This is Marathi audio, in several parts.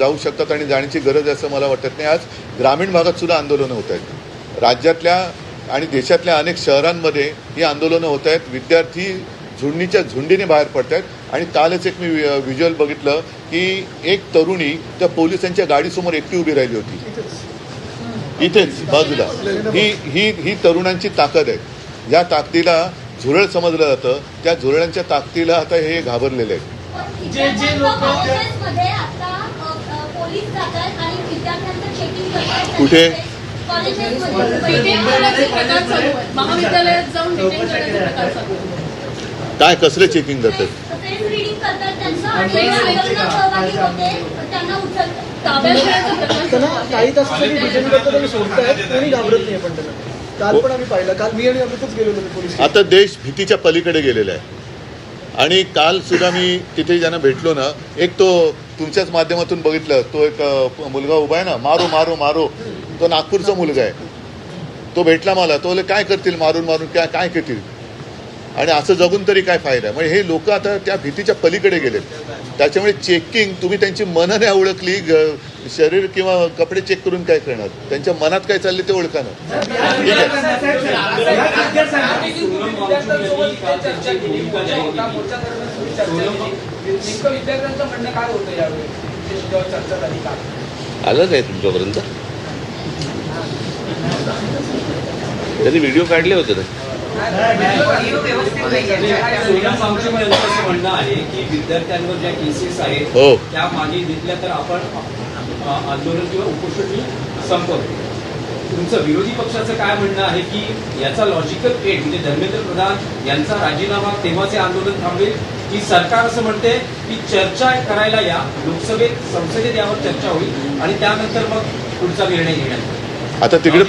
जाऊ शकतात आणि जाण्याची गरज असं मला वाटत नाही. आज ग्रामीण भागात सुद्धा आंदोलनं होत आहेत. राज्यातल्या आणि देशातल्या अनेक शहरांमध्ये ही आंदोलनं होत आहेत. विद्यार्थी झुंडीच्या झुंडीने बाहेर पडत आहेत आणि कालच एक मी व्हिज्युअल बघितलं की एक तरुणी त्या पोलिसांच्या गाडीसमोर एकटी उभी राहिली होती इथेच बाजूला. ही ही ही तरुणांची ताकद आहे. या ताकदीला झुरळ समजलं जातं. त्या झुरळांच्या ताकदीला आता हे घाबरलेले आहेत. कुठे काय कसले चेकिंग करतात? काही तासासाठी डिटेन करतात आणि सोडतायत, कोणी घाबरत नाही. पण त्यांना काल पण आम्ही पाहिलं, काल मी आणि अमितच गेलो होतो पोलीस. आता देश भीतीच्या पलीकडे गेलेला आहे. आणि काल सुद्धा मी तिथे ज्यांना भेटलो ना, एक तो तुमच्याच माध्यमातून बघितलं, तो एक मुलगा उभा आहे ना, मारो मारो मारो, तो नागपूरचा मुलगा आहे. तो भेटला मला. तो काय करतील मारून मारून, काय काय करतील, आणि असं जगून तरी काय फायदा. म्हणजे हे लोक आता त्या भीतीच्या पलीकडे गेलेत. त्याच्यामुळे चेकिंग, तुम्ही त्यांची मनं नाही ओळखली, शरीर किंवा कपडे चेक करून काय करणार? त्यांच्या मनात काय चालले ते ओळखा ना. आलं काय तुमच्यापर्यंत? त्यांनी व्हिडिओ काढले होते ना. म्हणणं आहे की विद्यार्थ्यांवर ज्या केसेस आहेत त्या मागे घेतल्या तर आपण आंदोलन किंवा उपोषण संपवतो. तुमचं विरोधी पक्षाचं काय म्हणणं आहे की याचा लॉजिकल एंड म्हणजे धर्मेंद्र प्रधान यांचा राजीनामा तेव्हाचे आंदोलन थांबेल, की सरकार असं म्हणते की चर्चा करायला या, लोकसभेत संसदेत यावर चर्चा होईल आणि त्यानंतर मग पुढचा निर्णय घेण्यात. आता तिकडे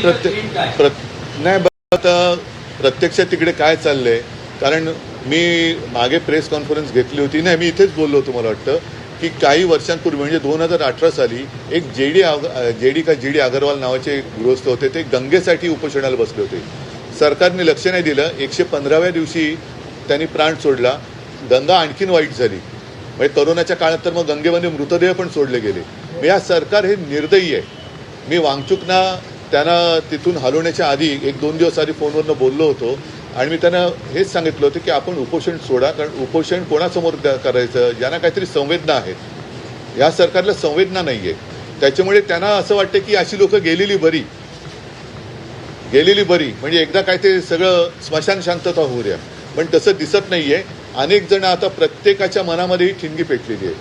नाही, आता प्रत्यक्षात तिकडे काय चाललंय? कारण मी मागे प्रेस कॉन्फरन्स घेतली होती. नाही, मी इथेच बोललो होतो. मला वाटतं की काही वर्षांपूर्वी म्हणजे 2018 साली एक जी डी अगरवाल नावाचे गृहस्थ होते. ते गंगेसाठी उपोषणाला बसले होते. सरकारने लक्ष नाही दिलं. 115व्या दिवशी त्यांनी प्राण सोडला. गंगा आणखीन वाईट झाली. म्हणजे करोनाच्या काळात तर मग गंगेमध्ये मृतदेह पण सोडले गेले. या सरकार हे निर्दयी आहे. मी वांगचुकना त्यांना तिथून हलवण्याच्या आधी 1-2 दिवस आधी फोनवरनं बोललो होतो आणि मी त्यांना हेच सांगितलं होतं की आपण उपोषण सोडा. कारण उपोषण कोणासमोर करायचं? ज्यांना काहीतरी संवेदना आहेत. या सरकारला संवेदना नाही आहे. त्याच्यामुळे त्यांना असं वाटतं की अशी लोक गेलेली बरी म्हणजे एकदा काय ते सगळं स्मशान शांतता होऊ द्या. पण तसं दिसत नाही आहे. अनेक जण आता प्रत्येकाच्या मनामध्येही ठिणगी पेटलेली आहे.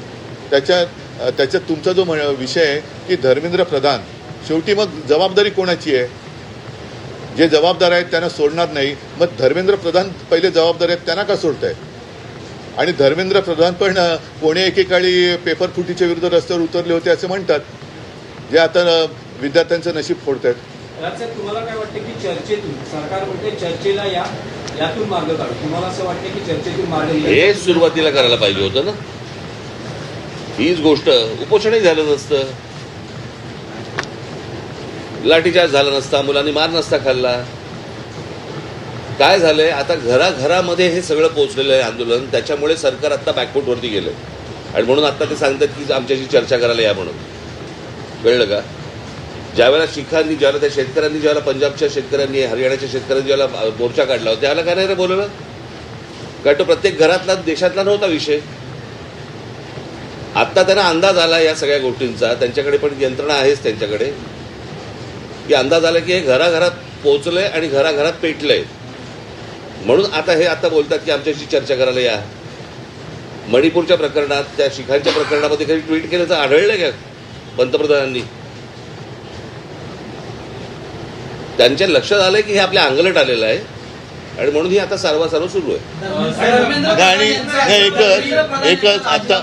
त्याच्यात तुमचा जो विषय आहे की धर्मेंद्र प्रधान, शेवटी मग जबाबदारी कोणाची आहे? जे जबाबदार आहेत त्यांना सोडणार नाही. मग धर्मेंद्र प्रधान पहिले जबाबदार आहेत, त्यांना का सोडताय? आणि धर्मेंद्र प्रधान पण कोणी एकेकाळी पेपर फुटीच्या विरुद्ध रस्त्यावर उतरले होते असं म्हणतात, जे आता विद्यार्थ्यांचं नशीब फोडतायत. तुम्हाला काय वाटतं की चर्चेतून, सरकार म्हणते चर्चेला या, यातून मार्ग काढू, तुम्हाला असं वाटतं की चर्चेतून मार्ग हे सुरुवातीला करायला पाहिजे होतं ना. हीच गोष्ट उपोषणही झालं नसतं, लाठीचार्ज झाला नसता, मुलांनी मार नसता खाल्ला. काय झालंय आता, घराघरामध्ये हे सगळं पोहोचलेलं आहे आंदोलन. त्याच्यामुळे सरकार आता बॅकफूटवरती गेलंय आणि म्हणून आता ते सांगतात की आमच्याशी चर्चा करायला या म्हणून. कळलं का? ज्यावेळेला शिखांनी, ज्यावेळेला त्या शेतकऱ्यांनी, ज्यावेळेला पंजाबच्या शेतकऱ्यांनी, हरियाणाच्या शेतकऱ्यांनी ज्यावेळेला मोर्चा काढला होता, त्यावेळेला काय नाही रे बोलवलं? कारण तो प्रत्येक घरातला, देशातला नव्हता विषय. आत्ता त्यांना अंदाज आला या सगळ्या गोष्टींचा. त्यांच्याकडे पण यंत्रणा आहेच त्यांच्याकडे, की अंदाज आला की हे घराघरात पोहोचलंय आणि घराघरात पेटलंय. म्हणून आता बोलतात की आमच्याशी चर्चा करायला या. मणिपूरच्या प्रकरणात, त्या शिखांच्या प्रकरणामध्ये काही ट्विट केलं तर आढळलं का पंतप्रधानांनी? त्यांच्या लक्षात आलंय की हे आपल्या अंगलट आलेलं आहे आणि म्हणून ही आता सर्व सुरू आहे. आणि एकच आता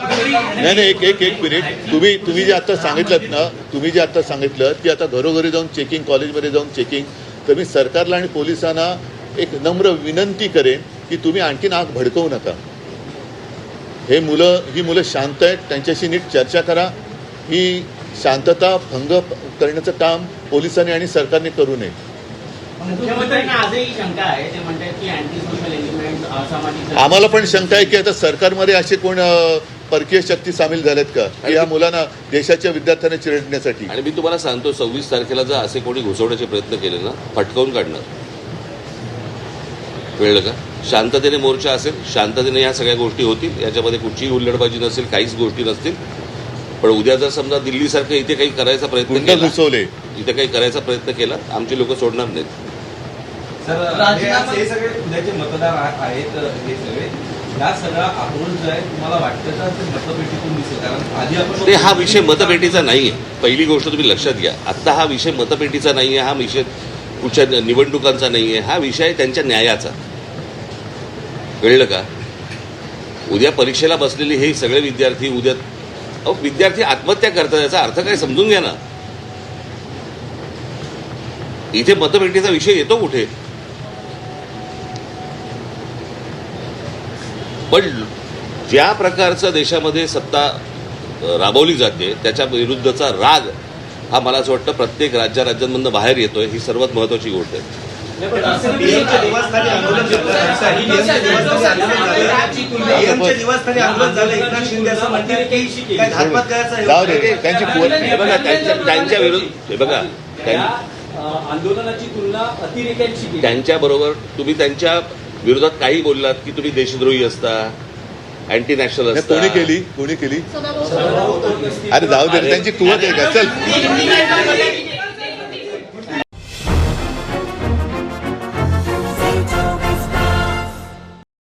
नाही एक मिनिट, तुम्ही जे आता सांगितलं ना, की आता घरोघरी जाऊन चेकिंग, कॉलेजमध्ये जाऊन चेकिंग, तर मी सरकारला आणि पोलिसांना एक नम्र विनंती करेन की तुम्ही आणखीन आग भडकवू नका. ही मुलं शांत आहेत. त्यांच्याशी नीट चर्चा करा. ही शांतता भंग करण्याचं काम पोलिसांनी आणि सरकारने करू नये. मुख्यमंत्र्यांना आजही शंका आहे. ते म्हणतात की अँटी सोशल एलिमेंट, असामाजिक. आम्हाला पण शंका आहे की आता सरकारमध्ये असे कोण परकीय शक्ती सामील झाल्यात का की या मुलांना देशाच्या विद्यार्थ्यांना चिरडण्यासाठी? आणि मी तुम्हाला सांगतो 26 तारखेला जर असे कोणी घुसवण्याचे प्रयत्न केले ना, फटकावून काढणार. कळलं का? शांततेने मोर्चा असेल, शांततेने ह्या सगळ्या गोष्टी होतील, याच्यामध्ये कुठचीही हुल्लडबाजी नसेल, काहीच गोष्टी नसतील. पण उद्या जर समजा दिल्लीसारखं इथे काही करायचा प्रयत्न गुंड केला, घुसवले. इथे काही करायचा प्रयत्न केला, आमची लोक सोडणार नाहीत. सर हे सगळे उद्याचे मतदार आहेत, हे सगळे या सगळा आक्रोश जो आहे तुम्हाला वाटतं का ते मतपेटीतून दिसेल? कारण आधी आपण ते हा विषय मतपेटीचा नाहीये. पहिली गोष्ट तुम्ही लक्षात घ्या, आत्ता हा विषय मतपेटीचा नाहीये, हा विषय कुठच्या निवडणुकांचा नाहीये, हा विषय त्यांच्या न्यायाचा. कळलं का? उद्या परीक्षेला बसलेले हे सगळे विद्यार्थी उद्या विद्यार्थी आत्महत्या करतात, याचा अर्थ काय समजून घ्या ना. इथे मतपेटीचा विषय येतो कुठे? पण ज्या प्रकारचं देशामध्ये सत्ता राबवली जाते त्याच्या विरुद्धचा राग हा मला असं वाटतं प्रत्येक राज्यांमधून बाहेर येतोय. ही सर्वात महत्वाची गोष्ट आहे. पीएमच्या निवासस्थानी आंदोलन झालं. एकनाथ शिंदे असं म्हणतात की काय घातपात जाऊ दे, करायचा त्यांची कुवत हे बघा त्यांच्या विरुद्ध, हे बघा आंदोलनाची तुलना अतिरेक्यांशी केली. त्यांच्या बरोबर तुम्ही त्यांच्या विरोधात काही बोललात की तुम्ही देशद्रोही असता, अँटी नॅशनल असता. कोणी केली? सदाभाऊ खोत असतील. अरे जाऊ दे, त्यांची कुवत आहे का? चल.